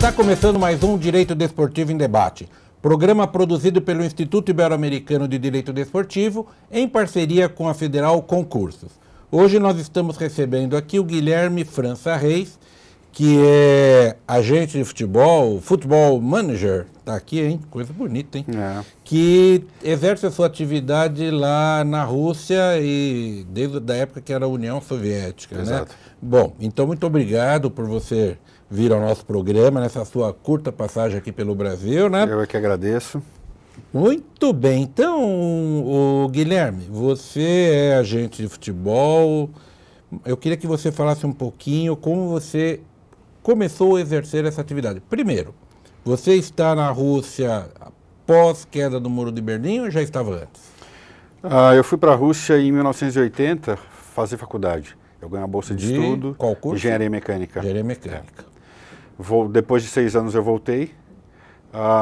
Está começando mais um Direito Desportivo em Debate, programa produzido pelo Instituto Ibero-Americano de Direito Desportivo em parceria com a Federal Concursos. Hoje nós estamos recebendo aqui o Guilherme França Reis, que é agente de futebol, futebol manager, tá aqui, hein? Coisa bonita, hein? É. Que exerce a sua atividade lá na Rússia e desde a época que era a União Soviética, Exato. né? Bom, então muito obrigado por você vir ao nosso programa nessa sua curta passagem aqui pelo Brasil, né? Eu é que agradeço. Muito bem, então, o Guilherme, você é agente de futebol, eu queria que você falasse um pouquinho como você começou a exercer essa atividade. Primeiro, você está na Rússia após queda do Muro de Berlim ou já estava antes? Eu fui para a Rússia em 1980 fazer faculdade. Eu ganhei uma bolsa de estudo. Qual curso? Engenharia mecânica. Engenharia mecânica. Depois de 6 anos eu voltei.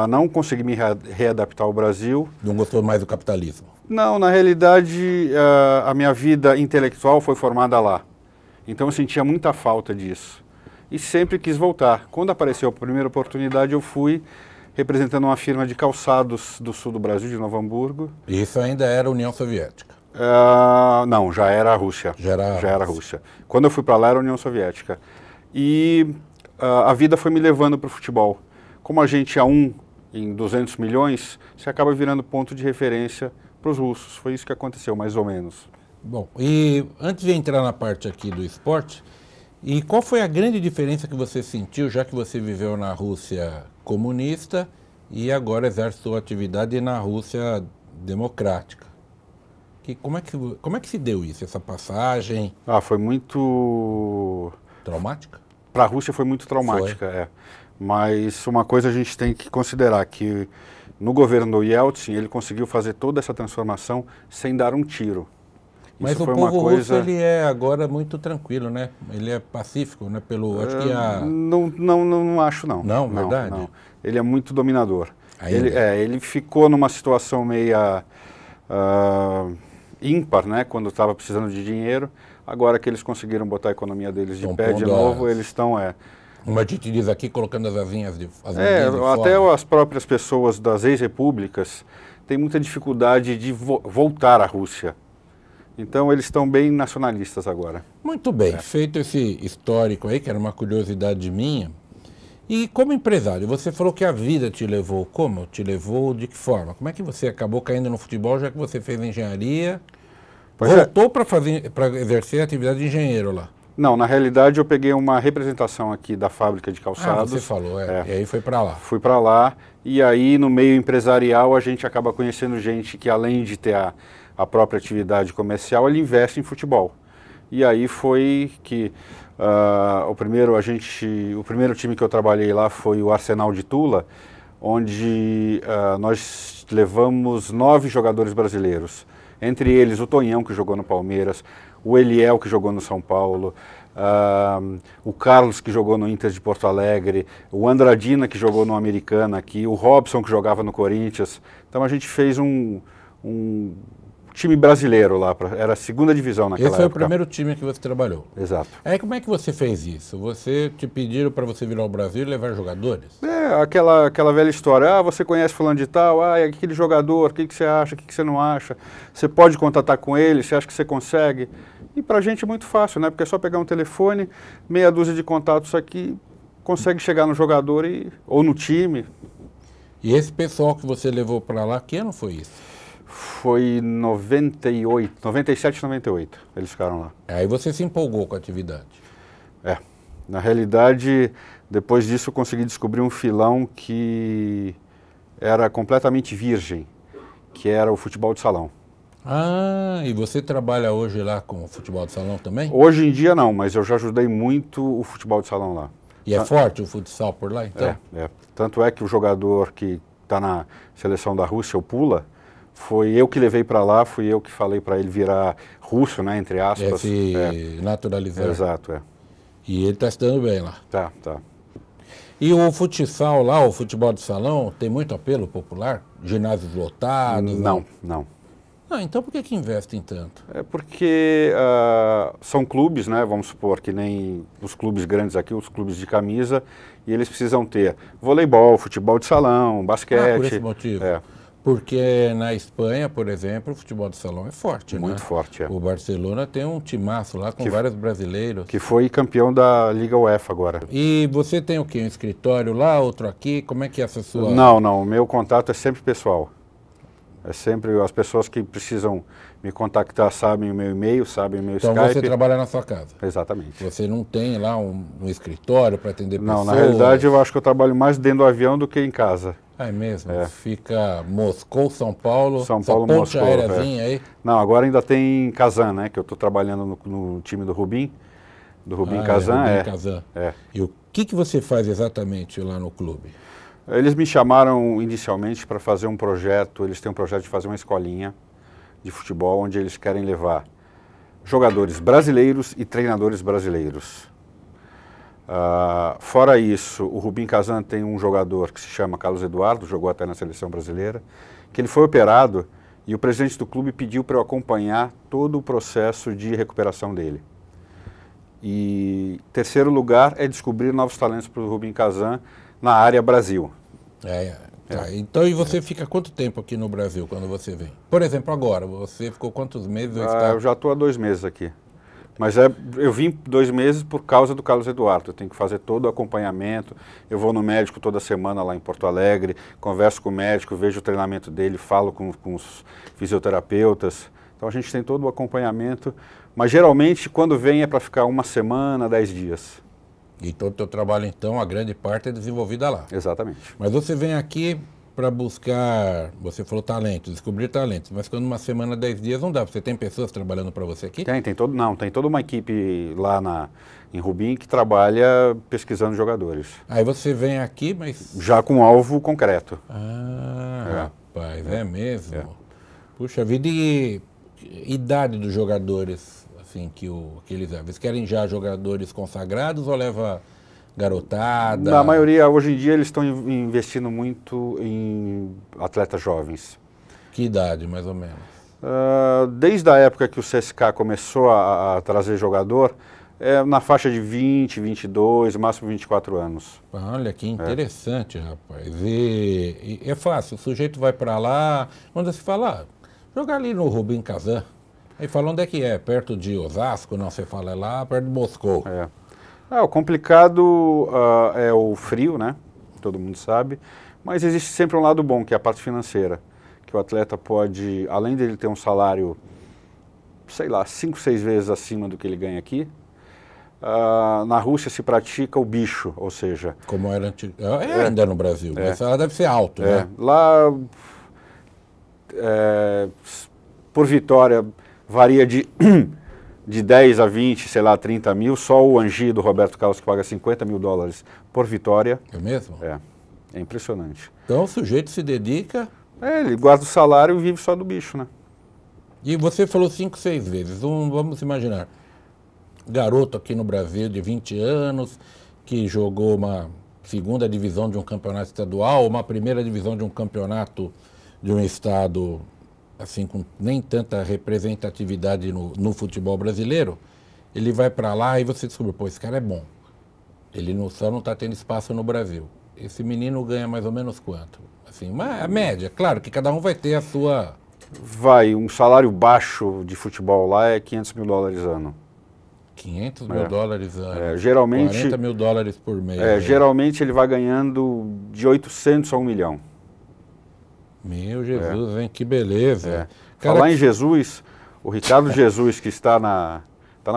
Não consegui me readaptar ao Brasil. Não gostou mais do capitalismo? Não, na realidade, a minha vida intelectual foi formada lá. Então eu sentia muita falta disso. E sempre quis voltar. Quando apareceu a primeira oportunidade, eu fui representando uma firma de calçados do sul do Brasil, de Novo Hamburgo. Isso ainda era União Soviética? Não, já era a Rússia. Já era a Rússia. Quando eu fui para lá, era a União Soviética. E a vida foi me levando para o futebol. Como a gente é em 200 milhões, você acaba virando ponto de referência para os russos. Foi isso que aconteceu, mais ou menos. Bom, e antes de entrar na parte aqui do esporte, e qual foi a grande diferença que você sentiu, já que você viveu na Rússia comunista e agora exerce sua atividade na Rússia democrática? Como é que se deu isso, essa passagem? Foi muito... Traumática? Para a Rússia foi muito traumática, é. Mas uma coisa a gente tem que considerar, que no governo do Yeltsin ele conseguiu fazer toda essa transformação sem dar um tiro. Mas isso o foi povo uma coisa... russo, ele é agora muito tranquilo, né? Ele é pacífico, né? Acho que Não acho, não. Não, verdade? Não. Ele é muito dominador. Ainda. Ele ficou numa situação meia ímpar, né? Quando estava precisando de dinheiro. Agora que eles conseguiram botar a economia deles de pé de novo, eles estão... Como a gente diz aqui, colocando as asinhas de fora. Até as próprias pessoas das ex-repúblicas têm muita dificuldade de voltar à Rússia. Então eles estão bem nacionalistas agora. Muito bem, feito esse histórico aí, que era uma curiosidade minha. E como empresário, você falou que a vida te levou como? Te levou de que forma? Como é que você acabou caindo no futebol, já que você fez engenharia? Voltou para exercer a atividade de engenheiro lá? Não, na realidade eu peguei uma representação aqui da fábrica de calçados. Você falou, E aí foi para lá. Fui para lá, e aí no meio empresarial a gente acaba conhecendo gente que, além de ter a própria atividade comercial, ele investe em futebol. E aí foi que o primeiro time que eu trabalhei lá foi o Arsenal de Tula, onde nós levamos 9 jogadores brasileiros. Entre eles o Tonhão, que jogou no Palmeiras, o Eliel, que jogou no São Paulo, o Carlos, que jogou no Inter de Porto Alegre, o Andradina, que jogou no Americana aqui, o Robson, que jogava no Corinthians. Então a gente fez um time brasileiro lá, era a segunda divisão naquela época. Esse foi o primeiro time que você trabalhou? Exato. Aí como é que você fez isso? Te pediram para você vir ao Brasil e levar jogadores? Aquela velha história, você conhece fulano de tal, é aquele jogador, o que você acha, o que você não acha? Você pode contatar com ele, você acha que você consegue? E pra gente é muito fácil, né? Porque é só pegar um telefone, meia dúzia de contatos aqui, consegue chegar no jogador ou no time. E esse pessoal que você levou para lá, que ano foi isso? Foi 97, 98, eles ficaram lá. Aí você se empolgou com a atividade. Na realidade, depois disso eu consegui descobrir um filão que era completamente virgem, que era o futebol de salão. E você trabalha hoje lá com o futebol de salão também? Hoje em dia não, mas eu já ajudei muito o futebol de salão lá. E é forte o futsal por lá, então? Tanto é que o jogador que está na seleção da Rússia, o Pula, foi eu que levei para lá, fui eu que falei para ele virar russo, né, entre aspas. Se naturalizar. Exato, E ele está estando bem lá. Tá. E o futsal lá, o futebol de salão, tem muito apelo popular? Ginásios lotados? Não. Ah, então por que investem tanto? É porque são clubes, né? Vamos supor que nem os clubes grandes aqui, os clubes de camisa, e eles precisam ter voleibol, futebol de salão, basquete. Por esse motivo. É. Porque na Espanha, por exemplo, o futebol de salão é forte, Muito forte, é. O Barcelona tem um timaço lá com vários brasileiros. Que foi campeão da Liga UEFA agora. E você tem o quê? Um escritório lá, outro aqui? Como é que é essa sua... Não, o meu contato é sempre pessoal. É sempre as pessoas que precisam me contactar sabem o meu e-mail, sabem o meu Skype. Então você trabalha na sua casa? Exatamente. Você não tem lá um escritório para atender pessoas? Não, na realidade eu acho que eu trabalho mais dentro do avião do que em casa. Ah, é mesmo? É. Fica Moscou, São Paulo, São Paulo, ponte Moscou, aéreazinha aí? Não, agora ainda tem Kazan, né? Que eu estou trabalhando no time do Rubim Kazan. Rubim Kazan. E o que você faz exatamente lá no clube? Eles me chamaram inicialmente para fazer um projeto, eles têm um projeto de fazer uma escolinha de futebol onde eles querem levar jogadores brasileiros e treinadores brasileiros. Fora isso, o Rubim Kazan tem um jogador que se chama Carlos Eduardo, jogou até na seleção brasileira, que ele foi operado e o presidente do clube pediu para eu acompanhar todo o processo de recuperação dele. E terceiro lugar é descobrir novos talentos para o Rubim Kazan na área Brasil. Tá. Então, e você fica quanto tempo aqui no Brasil quando você vem? Por exemplo, agora, você ficou quantos meses? Eu já estou há 2 meses aqui. Mas eu vim 2 meses por causa do Carlos Eduardo. Eu tenho que fazer todo o acompanhamento. Eu vou no médico toda semana lá em Porto Alegre, converso com o médico, vejo o treinamento dele, falo com os fisioterapeutas. Então a gente tem todo o acompanhamento. Mas geralmente quando vem é para ficar 1 semana, 10 dias. E todo o teu trabalho, então, a grande parte é desenvolvida lá. Exatamente. Mas você vem aqui para buscar, você falou talentos, descobrir talentos, mas quando 1 semana, 10 dias não dá. Você tem pessoas trabalhando para você aqui? Tem toda uma equipe lá em Rubim que trabalha pesquisando jogadores. Aí você vem aqui, mas... Já com alvo concreto. Rapaz, é mesmo? Puxa vida, e idade dos jogadores, assim, que eles levam? Eles querem já jogadores consagrados ou leva garotada? Na maioria, hoje em dia, eles estão investindo muito em atletas jovens. Que idade, mais ou menos? Desde a época que o CSKA começou a trazer jogador, na faixa de 20, 22, máximo 24 anos. Olha que interessante, rapaz. E é fácil, o sujeito vai para lá, quando se fala, jogar ali no Rubim Kazan. Aí fala onde é que é, perto de Osasco, não, você fala, é lá perto de Moscou. O complicado é o frio, né? Todo mundo sabe. Mas existe sempre um lado bom, que é a parte financeira. Que o atleta pode, além dele ter um salário, sei lá, 5, 6 vezes acima do que ele ganha aqui, na Rússia se pratica o bicho, ou seja... Como era antigo. Ainda no Brasil, mas ela deve ser alto, né? Lá, por vitória, varia de 10 a 20, sei lá, 30 mil. Só o Angie do Roberto Carlos que paga $50 mil por vitória. É mesmo? É impressionante. Então o sujeito se dedica... ele guarda o salário e vive só do bicho, né? E você falou 5, 6 vezes. Vamos imaginar, garoto aqui no Brasil de 20 anos, que jogou uma 2ª divisão de um campeonato estadual, uma 1ª divisão de um campeonato de um estado, assim, com nem tanta representatividade no futebol brasileiro, ele vai para lá e você descobre, pô, esse cara é bom. Ele só não está tendo espaço no Brasil. Esse menino ganha mais ou menos quanto? Assim, a média, claro que cada um vai ter a sua... Um salário baixo de futebol lá é $500 mil ano. $500 mil ano? Geralmente... $40 mil por mês. Geralmente ele vai ganhando de 800 a 1 milhão. Meu Jesus, hein? Que beleza. Falar em Jesus, o Ricardo Jesus, que está na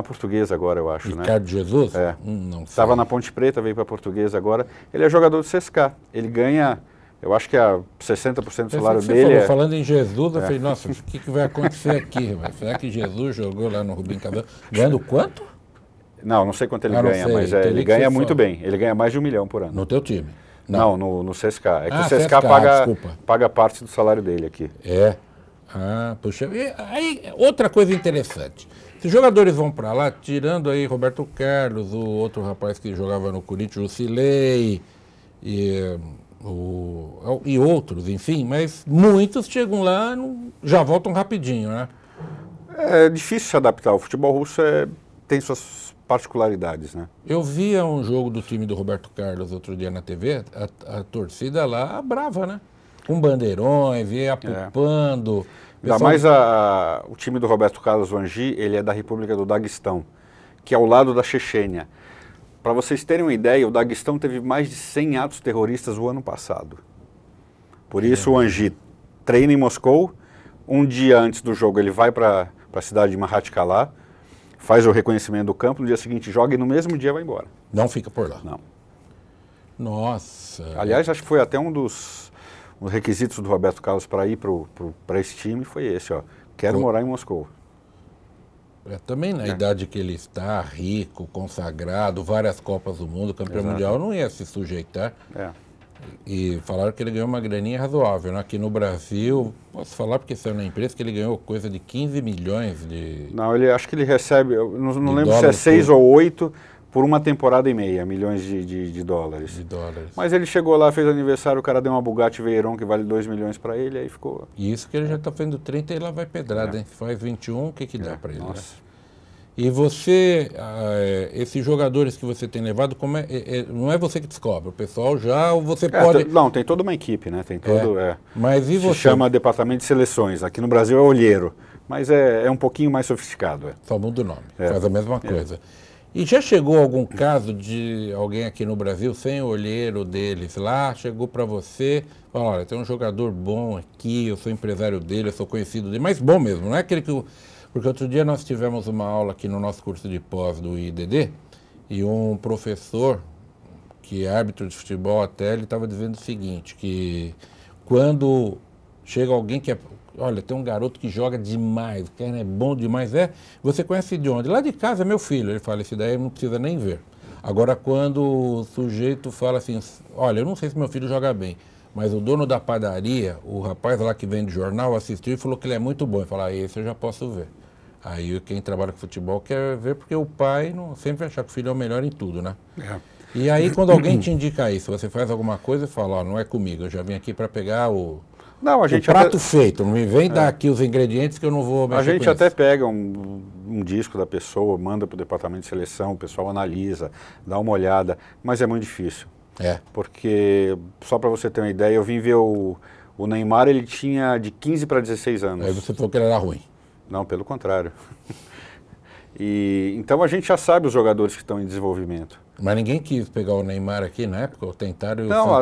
Portuguesa agora, eu acho, Ricardo Jesus? Não sei. Estava na Ponte Preta, veio para a Portuguesa agora. Ele é jogador do CSKA. Ele ganha, eu acho que 60% do salário dele. Falando em Jesus, eu falei, nossa, o que vai acontecer aqui? Será que Jesus jogou lá no Rubim Kazan? Ganhando quanto? Não sei quanto ele ganha, mas ele ganha muito bem. Ele ganha mais de $1 milhão por ano. No teu time? Não, no CSKA. É que o CSKA paga parte do salário dele aqui. Puxa. E aí, outra coisa interessante. Se os jogadores vão para lá, tirando aí Roberto Carlos, o outro rapaz que jogava no Corinthians, o Silei, e e outros, enfim, mas muitos chegam lá e já voltam rapidinho, né? É difícil se adaptar. O futebol russo tem suas particularidades, né? Eu via um jogo do time do Roberto Carlos outro dia na TV, a torcida lá brava, né? Com bandeirões, ia apupando. Ainda mais o time do Roberto Carlos Vangi, ele é da República do Daguestão, que é ao lado da Chechênia. Para vocês terem uma ideia, o Daguestão teve mais de 100 atos terroristas o ano passado. Por isso o Vangi treina em Moscou, um dia antes do jogo ele vai para a cidade de Mahatkala, faz o reconhecimento do campo, no dia seguinte joga e no mesmo dia vai embora. Não fica por lá? Não. Nossa. Aliás, acho que foi até um dos requisitos do Roberto Carlos para ir para esse time, foi esse, ó. Quero morar em Moscou. Também na idade que ele está, rico, consagrado, várias Copas do Mundo, campeão mundial, não ia se sujeitar. E falaram que ele ganhou uma graninha razoável, né? Aqui no Brasil, posso falar porque saiu na imprensa que ele ganhou coisa de 15 milhões de... Não, acho que ele recebe, eu não lembro se é 6 ou 8 por uma temporada e meia, milhões de dólares. De dólares. Mas ele chegou lá, fez aniversário, o cara deu uma Bugatti Veyron que vale 2 milhões para ele, aí ficou... E isso que ele já está fazendo 30 e lá vai pedrada, hein? Se faz 21, o que dá para ele? Nossa. Né? E você, esses jogadores que você tem levado, não é você que descobre, o pessoal já, ou você pode... Não, tem toda uma equipe, né? Tem todo... Mas e você? Se chama Departamento de Seleções, aqui no Brasil é olheiro, mas é um pouquinho mais sofisticado. Só muda o nome, faz a mesma coisa. E já chegou algum caso de alguém aqui no Brasil, sem o olheiro deles lá, chegou para você, falou, olha, tem um jogador bom aqui, eu sou empresário dele, eu sou conhecido dele, mas bom mesmo, não é aquele que... Porque outro dia nós tivemos uma aula aqui no nosso curso de pós do IDD e um professor, que é árbitro de futebol até, ele estava dizendo o seguinte, que quando chega alguém que é... Olha, tem um garoto que joga demais, o cara é bom demais, você conhece de onde? Lá de casa, meu filho. Ele fala, esse daí não precisa nem ver. Agora, quando o sujeito fala assim, olha, eu não sei se meu filho joga bem, mas o dono da padaria, o rapaz lá que vende jornal, assistiu e falou que ele é muito bom. Ele falou, esse eu já posso ver. Aí quem trabalha com futebol quer ver, porque o pai não sempre vai achar que o filho é o melhor em tudo, né? E aí, quando alguém te indica isso, você faz alguma coisa e fala, não é comigo, eu já vim aqui para pegar o prato feito, não me vem dar aqui os ingredientes que eu não vou mexer. A gente até pega um disco da pessoa, manda para o departamento de seleção, o pessoal analisa, dá uma olhada, mas é muito difícil. Porque, só para você ter uma ideia, eu vim ver o Neymar, ele tinha de 15 para 16 anos. Aí você falou que ele era ruim. Não, pelo contrário. Então a gente já sabe os jogadores que estão em desenvolvimento. Mas ninguém quis pegar o Neymar aqui na época, ou tentaram... Não,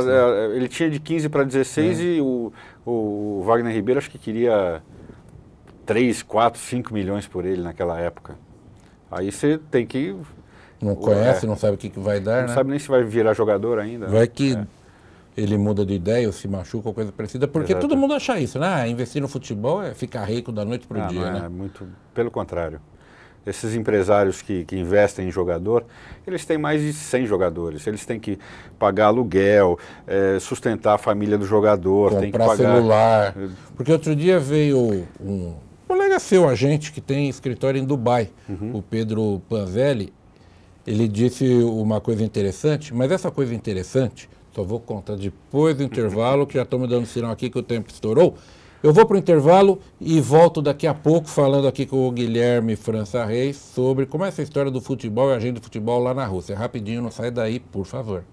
ele tinha de 15 para 16 e o Wagner Ribeiro acho que queria 3, 4, 5 milhões por ele naquela época. Aí você tem que... Não conhece, não sabe o que vai dar, não sabe nem se vai virar jogador ainda. Vai que ele muda de ideia ou se machuca ou coisa parecida, porque todo mundo acha isso, né? Investir no futebol é ficar rico da noite para o dia, né? Muito, pelo contrário. Esses empresários que investem em jogador, eles têm mais de 100 jogadores. Eles têm que pagar aluguel, sustentar a família do jogador, comprar tem que pagar celular. Porque outro dia veio um colega seu, agente, que tem escritório em Dubai, o Pedro Panzelli. Ele disse uma coisa interessante, mas essa coisa interessante, só vou contar depois do intervalo, que já estou me dando sinal aqui que o tempo estourou. Eu vou para o intervalo e volto daqui a pouco falando aqui com o Guilherme França Reis sobre como é essa história do futebol e a agenda do futebol lá na Rússia. Rapidinho, não sai daí, por favor.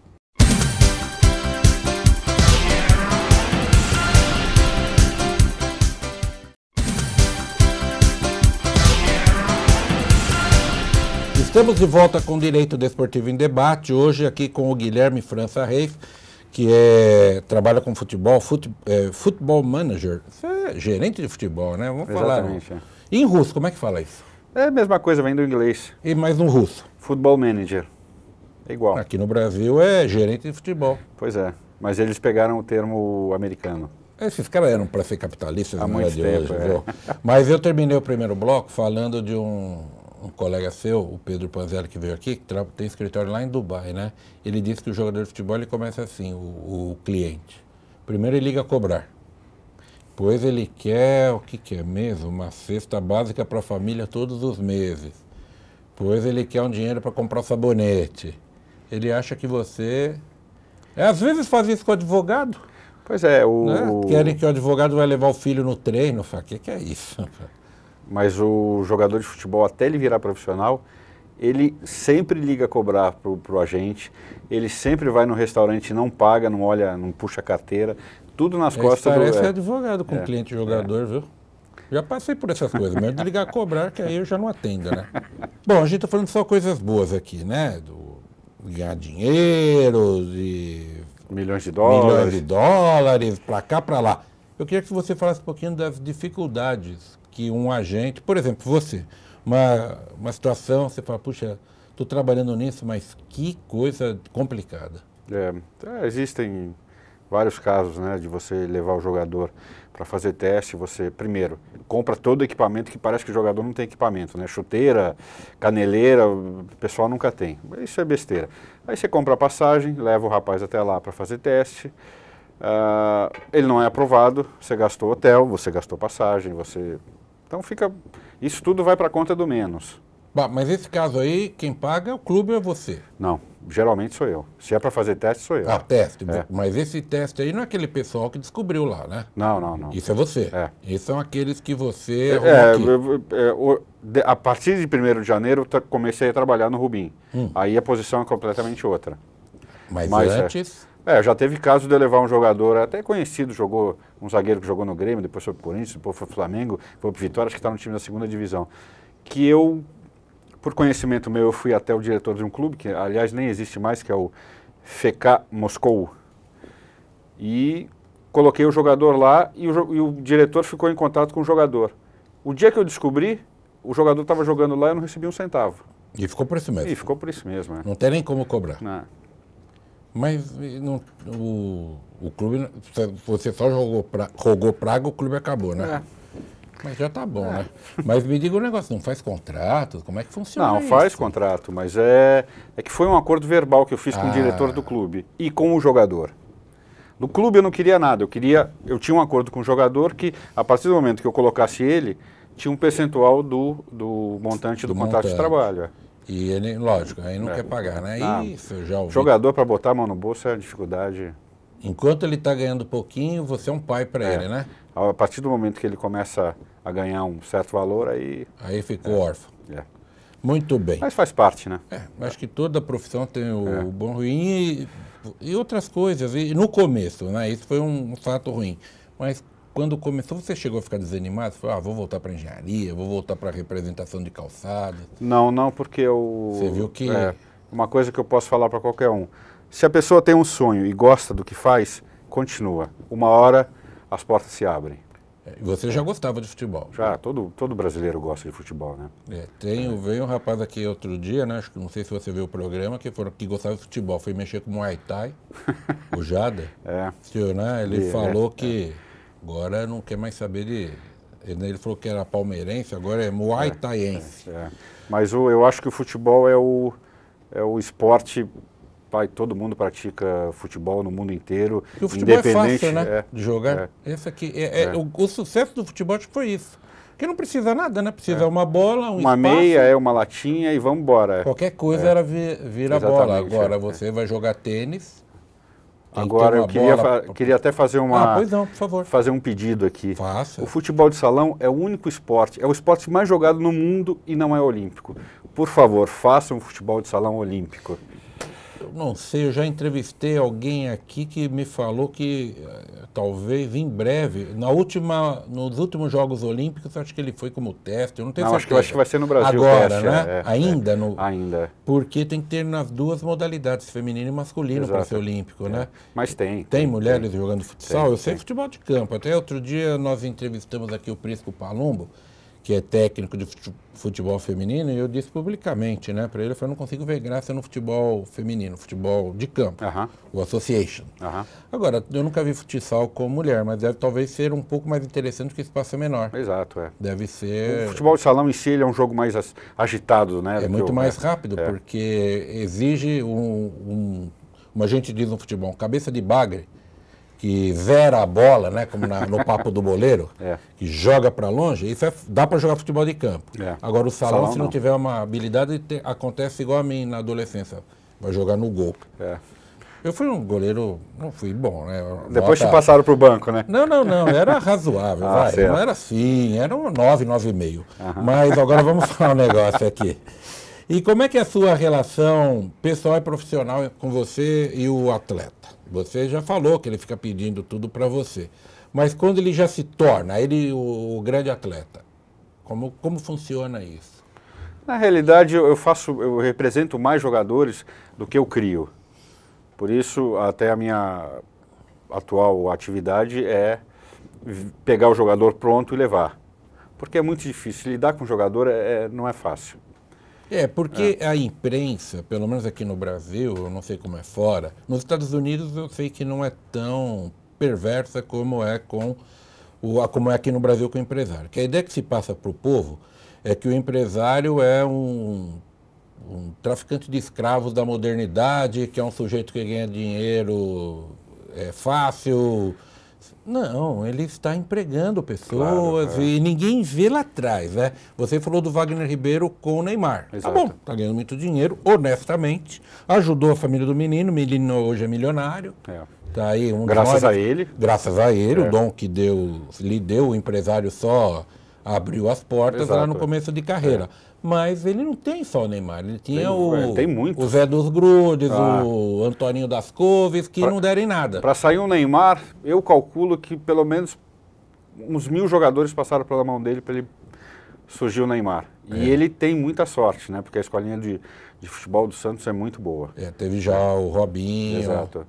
Estamos de volta com Direito Desportivo em Debate, hoje aqui com o Guilherme França Reis, que trabalha com futebol, futebol manager, gerente de futebol, né? Vamos falar. E em russo, como é que fala isso? É a mesma coisa, vem do inglês. E mais no russo? Futebol manager, é igual. Aqui no Brasil é gerente de futebol. Pois é, mas eles pegaram o termo americano. Esses caras eram para ser capitalistas, há muito tempo, hoje. Mas eu terminei o primeiro bloco falando de um colega seu, o Pedro Panzelli, que veio aqui, que tem escritório lá em Dubai, né? Ele disse que o jogador de futebol ele começa assim, o cliente. Primeiro ele liga a cobrar. Depois ele quer, o que quer mesmo? Uma cesta básica para a família todos os meses. Depois ele quer um dinheiro para comprar sabonete. Ele acha que você Às vezes faz isso com o advogado. Pois é, Né? Querem que o advogado vai levar o filho no treino. Fala, o que é isso? Mas o jogador de futebol, até ele virar profissional, ele sempre liga a cobrar pro agente, ele sempre vai no restaurante e não paga, não olha, não puxa a carteira, tudo nas costas Parece advogado com cliente jogador, viu? Já passei por essas coisas, mesmo de ligar a cobrar, que aí eu já não atendo, né? Bom, a gente tá falando só coisas boas aqui, né? Ganhar dinheiro, de milhões de dólares, pra cá, pra lá. Eu queria que você falasse um pouquinho das dificuldades que um agente, por exemplo, você, uma situação, você fala, puxa, estou trabalhando nisso, mas que coisa complicada. Existem vários casos, né, de você levar o jogador para fazer teste, você, primeiro, compra todo o equipamento que parece que o jogador não tem equipamento, né, chuteira, caneleira, o pessoal nunca tem, isso é besteira. Aí você compra a passagem, leva o rapaz até lá para fazer teste, ele não é aprovado, você gastou hotel, você gastou passagem, então fica, isso tudo vai para a conta do menos. Mas esse caso aí, quem paga é o clube ou é você? Não, geralmente sou eu. Se é para fazer teste, sou eu. Teste. Mas esse teste aí não é aquele pessoal que descobriu lá, né? Não. Isso é você. Esses são aqueles que você a partir de 1º de janeiro, comecei a trabalhar no Rubim. Aí a posição é completamente outra. Mas antes... já teve caso de eu levar um jogador, até conhecido, jogou um zagueiro que jogou no Grêmio, depois foi pro Corinthians, depois foi pro Flamengo, foi pro Vitória, acho que está no time da 2ª divisão. Que eu, por conhecimento meu, eu fui até o diretor de um clube, que aliás nem existe mais, que é o FK Moscou, e coloquei o jogador lá e o diretor ficou em contato com o jogador. O dia que eu descobri, o jogador estava jogando lá e eu não recebi um centavo. E ficou por isso mesmo? E ficou por isso mesmo, Não tem nem como cobrar? Não. Mas o clube, você só rogou praga, o clube acabou, né? Mas já tá bom, né? Mas me diga um negócio, não faz contrato? Como é que funciona isso? Não, faz contrato, mas é que foi um acordo verbal que eu fiz com o diretor do clube e com o jogador. No clube eu não queria nada, eu tinha um acordo com o jogador que, a partir do momento que eu colocasse ele, tinha um percentual do montante do contrato de trabalho. E ele, lógico, aí não quer pagar, né? Isso eu já ouvi. Jogador para botar a mão no bolso é dificuldade. Enquanto ele está ganhando pouquinho, você é um pai para ele, né? A partir do momento que ele começa a ganhar um certo valor, aí ficou órfão. Muito bem. Mas faz parte, né? Acho que toda profissão tem o bom, ruim e outras coisas. E no começo, né? Isso foi um fato ruim. Mas quando começou, você chegou a ficar desanimado? Você falou, vou voltar para engenharia, vou voltar para representação de calçadas. Não, porque Você viu que... uma coisa que eu posso falar para qualquer um. Se a pessoa tem um sonho e gosta do que faz, continua. Uma hora as portas se abrem. Você já gostava de futebol? Já, todo brasileiro gosta de futebol, né? Veio um rapaz aqui outro dia, né? Acho que não sei se você viu o programa, que gostava de futebol. Foi mexer com o Muay Thai, o Jada. Senhor, né? Ele falou que agora não quer mais saber de... Ele falou que era palmeirense, agora é Muay Thaiense. Mas eu acho que o futebol é o esporte... todo mundo pratica futebol no mundo inteiro. E o futebol é fácil, né? De jogar. Esse aqui, o sucesso do futebol acho que foi isso. Porque não precisa nada, né? Precisa uma bola, uma espaço, meia, uma latinha e vamos embora. Qualquer coisa era vira bola. Agora você vai jogar tênis. Agora eu queria até fazer pois não, por favor. Fazer um pedido aqui. Faça. O futebol de salão é o único esporte, é o esporte mais jogado no mundo e não é olímpico. Por favor, faça um futebol de salão olímpico. Eu não sei, eu já entrevistei alguém aqui que me falou que talvez em breve, nos últimos Jogos Olímpicos, acho que ele foi como teste, eu não tenho certeza. Acho que vai ser no Brasil. Agora, teste, né? Ainda. Ainda. Porque tem que ter nas duas modalidades, feminino e masculino, para ser olímpico, né? Mas tem. Tem mulheres jogando futsal? Eu sei futebol de campo. Até outro dia nós entrevistamos aqui o Prisco Palumbo, que é técnico de futebol feminino, e eu disse publicamente, né, para ele, eu falei, não consigo ver graça no futebol feminino, futebol de campo, o association. Agora, eu nunca vi futsal com mulher, mas deve talvez ser um pouco mais interessante porque o espaço é menor. Exato, Deve ser... O futebol de salão em si ele é um jogo mais agitado, né? É muito mais rápido, porque exige como a gente diz no futebol, cabeça de bagre, que zera a bola, né, como no papo do boleiro, que joga para longe, isso dá para jogar futebol de campo. Agora o salão, se não tiver uma habilidade, acontece igual a mim na adolescência, vai jogar no gol. Eu fui um goleiro, não fui bom, né? Depois te passaram para o banco, né? Não, era razoável, vai. Certo. Não era assim, era um 9, 9,5. Mas agora vamos falar um negócio aqui. E como é que é a sua relação pessoal e profissional com você e o atleta? Você já falou que ele fica pedindo tudo para você. Mas quando ele já se torna, ele o grande atleta, como funciona isso? Na realidade, eu represento mais jogadores do que eu crio. Por isso, até a minha atual atividade é pegar o jogador pronto e levar. Porque é muito difícil, lidar com o jogador não é fácil. Porque a imprensa, pelo menos aqui no Brasil, eu não sei como é fora, nos Estados Unidos eu sei que não é tão perversa como é aqui no Brasil com o empresário. Que a ideia que se passa para o povo é que o empresário é um traficante de escravos da modernidade, que é um sujeito que ganha dinheiro fácil. Não, ele está empregando pessoas e ninguém vê lá atrás, né? Você falou do Wagner Ribeiro com o Neymar. Exato. Tá bom, tá ganhando muito dinheiro, honestamente, ajudou a família do menino, o menino hoje é milionário. Tá aí graças a ele. Graças a ele, o dom que lhe deu, o empresário só abriu as portas lá no começo de carreira. Mas ele não tem só o Neymar, ele tinha tem muito. O Zé dos Grudes, o Antoninho das Couves, que não deram em nada. Para sair um Neymar, eu calculo que pelo menos uns 1000 jogadores passaram pela mão dele para ele surgir o Neymar. E ele tem muita sorte, né? Porque a escolinha de futebol do Santos é muito boa. Teve já o Robinho. Exato.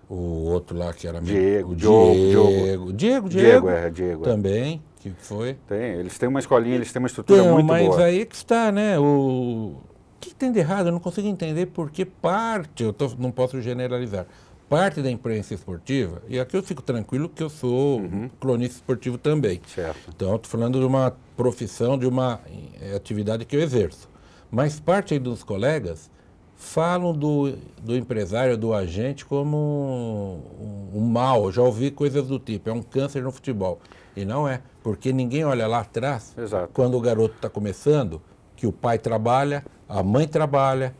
O outro lá que era... Diego. Diego. Também, que foi. Eles têm uma escolinha, eles têm uma estrutura muito boa. Mas aí que está, né? O que tem de errado? Eu não consigo entender porque não posso generalizar, parte da imprensa esportiva, e aqui eu fico tranquilo que eu sou cronista esportivo também. Certo. Então, estou falando de uma profissão, de uma atividade que eu exerço. Mas parte aí dos colegas falam do empresário, do agente como um mal. Eu já ouvi coisas do tipo, é um câncer no futebol. E não é, porque ninguém olha lá atrás, quando o garoto está começando, que o pai trabalha, a mãe trabalha,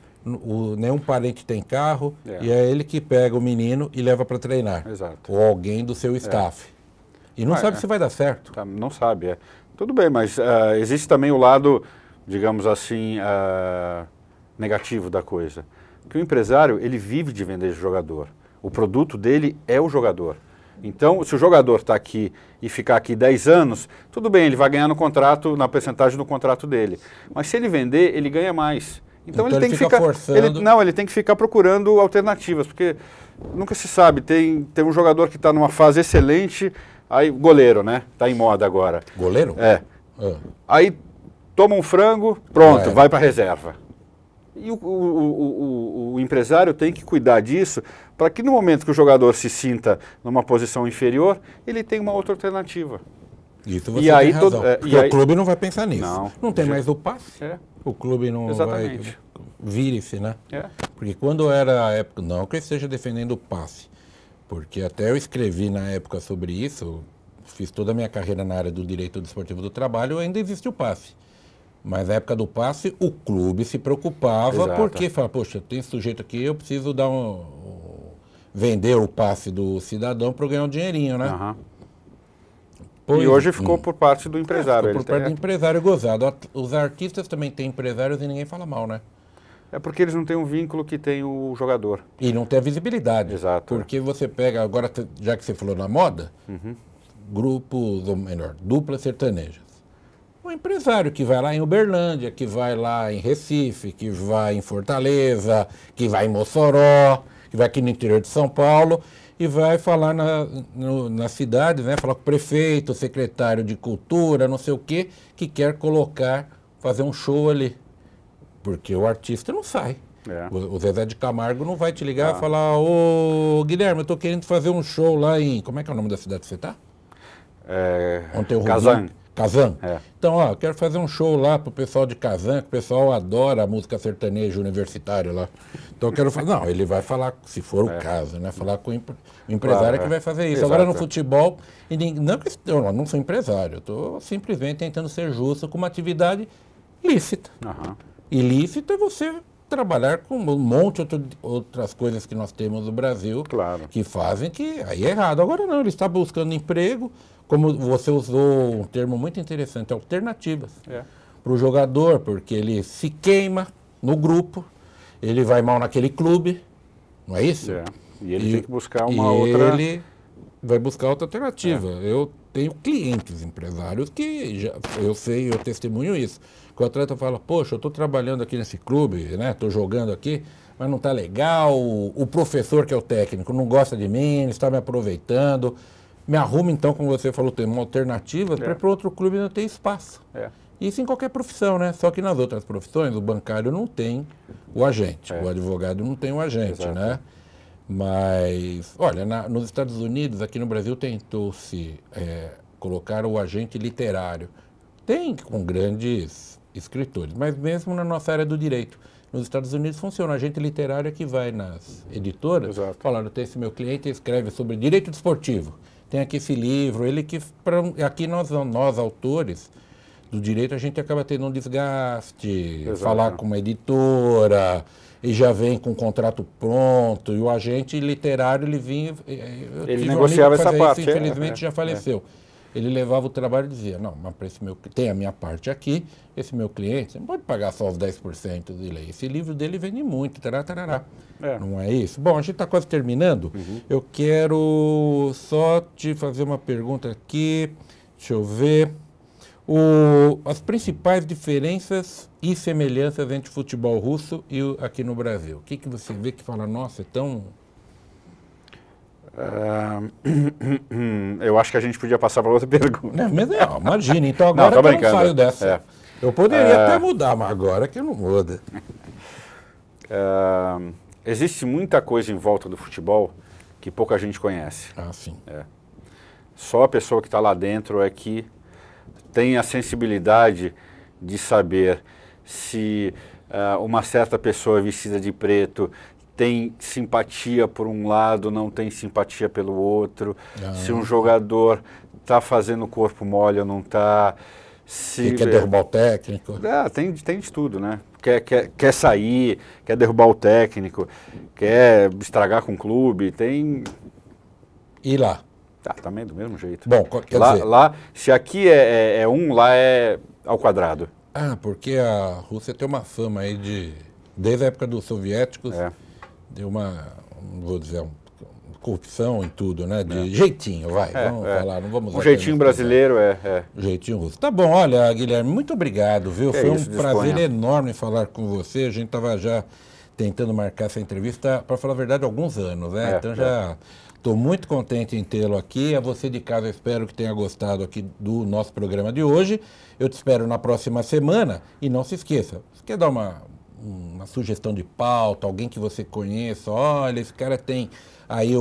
nenhum parente tem carro, e é ele que pega o menino e leva para treinar. Ou alguém do seu staff. E não sabe se vai dar certo. Não sabe, Tudo bem, mas existe também o lado, digamos assim, negativo da coisa. Porque o empresário, ele vive de vender jogador. O produto dele é o jogador. Então, se o jogador está aqui e ficar aqui 10 anos, tudo bem, ele vai ganhar no contrato, na percentagem do contrato dele. Mas se ele vender, ele ganha mais. Então ele tem que ficar forçando. Ele tem que ficar procurando alternativas, porque nunca se sabe. Tem um jogador que está numa fase excelente, aí goleiro, né? Está em moda agora. Goleiro? Aí toma um frango, pronto, vai para a reserva. E o empresário tem que cuidar disso para que no momento que o jogador se sinta numa posição inferior, ele tenha uma outra alternativa. Isso você tem razão. Porque o clube não vai pensar nisso. Não tem mais o passe. O clube não vai... Vire-se, né? Porque quando era a época... Não que eu esteja defendendo o passe. Porque até eu escrevi na época sobre isso, fiz toda a minha carreira na área do direito desportivo do trabalho, ainda existe o passe. Mas na época do passe, o clube se preocupava porque falava, poxa, tem esse sujeito aqui, eu preciso dar vender o passe do cidadão para eu ganhar um dinheirinho, né? E hoje ficou por parte do empresário. Ficou por parte do empresário gozado. Os artistas também têm empresários e ninguém fala mal, né? É porque eles não têm um vínculo que tem o jogador. E não tem a visibilidade. Exato. Porque você pega, agora já que você falou na moda, grupos, ou melhor, duplas sertanejas. O empresário que vai lá em Uberlândia, que vai lá em Recife, que vai em Fortaleza, que vai em Mossoró, que vai aqui no interior de São Paulo e vai falar na cidade, né? Falar com o prefeito, o secretário de cultura, não sei o quê, que quer fazer um show ali. Porque o artista não sai. O Zezé de Camargo não vai te ligar e falar, ô Guilherme, eu estou querendo fazer um show lá em... Como é que é o nome da cidade que você está? Kazan. Kazan? Então, eu quero fazer um show lá pro pessoal de Kazan, que o pessoal adora a música sertaneja universitária lá. Então eu quero fazer... Não, ele vai falar, se for o caso, né? Falar com o empresário que vai fazer isso. Agora no futebol, eu não sou empresário, eu estou simplesmente tentando ser justo com uma atividade lícita. Ilícito é você trabalhar com um monte de outras coisas que nós temos no Brasil, Claro. que fazem que aí é errado. Agora não, ele está buscando emprego, como você usou um termo muito interessante, alternativas para o jogador, porque ele se queima no grupo, ele vai mal naquele clube, não é isso? E ele tem que buscar uma outra... Ele vai buscar outra alternativa. Eu tenho clientes empresários que eu testemunho isso. Que o atleta fala, poxa, eu estou trabalhando aqui nesse clube, né? Estou jogando aqui, mas não está legal. O professor, que é o técnico, não gosta de mim, ele está me aproveitando. Me arruma, então, como você falou, tem uma alternativa para outro clube não ter espaço. Isso em qualquer profissão, né? Só que nas outras profissões, o bancário não tem o agente, o advogado não tem o agente, né? Mas, olha, nos Estados Unidos, aqui no Brasil, tentou-se colocar o agente literário. Tem com grandes escritores, mas mesmo na nossa área do direito. Nos Estados Unidos funciona, o agente literário é que vai nas editoras, falando, tem esse meu cliente, escreve sobre direito desportivo, tem aqui esse livro, aqui nós autores do direito, a gente acaba tendo um desgaste, falar com uma editora, e já vem com o contrato pronto, e o agente literário, ele vinha... Ele negociava essa parte. Isso, infelizmente já faleceu. Ele levava o trabalho e dizia, não, mas para esse tem a minha parte aqui, esse meu cliente, você não pode pagar só os 10% de lei. Esse livro dele vende muito, tarará. Não é isso? Bom, a gente está quase terminando. Eu quero só te fazer uma pergunta aqui, deixa eu ver. As principais diferenças e semelhanças entre o futebol russo e aqui no Brasil. O que você vê que fala, nossa, é tão... eu acho que a gente podia passar para outra pergunta. Não, mas não, imagina, então agora eu não saio dessa. Eu poderia até mudar, mas agora que não muda. Existe muita coisa em volta do futebol que pouca gente conhece. Sim. Só a pessoa que está lá dentro é que tem a sensibilidade de saber se uma certa pessoa vestida de preto tem simpatia por um lado, não tem simpatia pelo outro, se um jogador está fazendo o corpo mole ou não está. Se quer derrubar o técnico. Tem de tudo, né? Quer sair, quer derrubar o técnico, quer estragar com o clube, tem... E lá? Também do mesmo jeito. Bom, quer dizer... Lá, se aqui é lá é ao quadrado. Porque a Rússia tem uma fama aí desde a época dos soviéticos, deu uma, não vou dizer, corrupção em tudo, né? De jeitinho, vamos falar, não vamos... Um jeitinho brasileiro Jeitinho russo. Tá bom, olha, Guilherme, muito obrigado, viu? Foi um prazer enorme falar com você. A gente estava já tentando marcar essa entrevista, para falar a verdade, há alguns anos, né? Então já estou muito contente em tê-lo aqui. A você de casa, eu espero que tenha gostado aqui do nosso programa de hoje. Eu te espero na próxima semana e não se esqueça, você quer dar uma sugestão de pauta, alguém que você conheça, olha, esse cara tem aí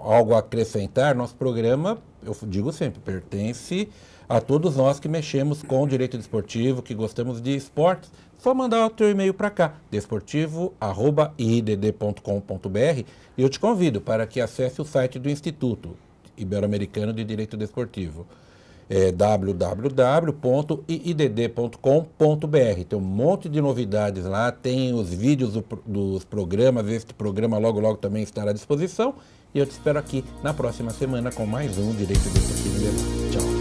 algo a acrescentar, nosso programa, eu digo sempre, pertence a todos nós que mexemos com o direito desportivo, que gostamos de esportes. Só mandar o teu e-mail para cá, desportivo@iidd.com.br, e eu te convido para que acesse o site do Instituto Ibero-Americano de Direito Desportivo. www.iidd.com.br. Tem um monte de novidades lá, tem os vídeos dos programas, este programa logo também estará à disposição, e eu te espero aqui na próxima semana com mais um Direito Desportivo em Debate. Tchau.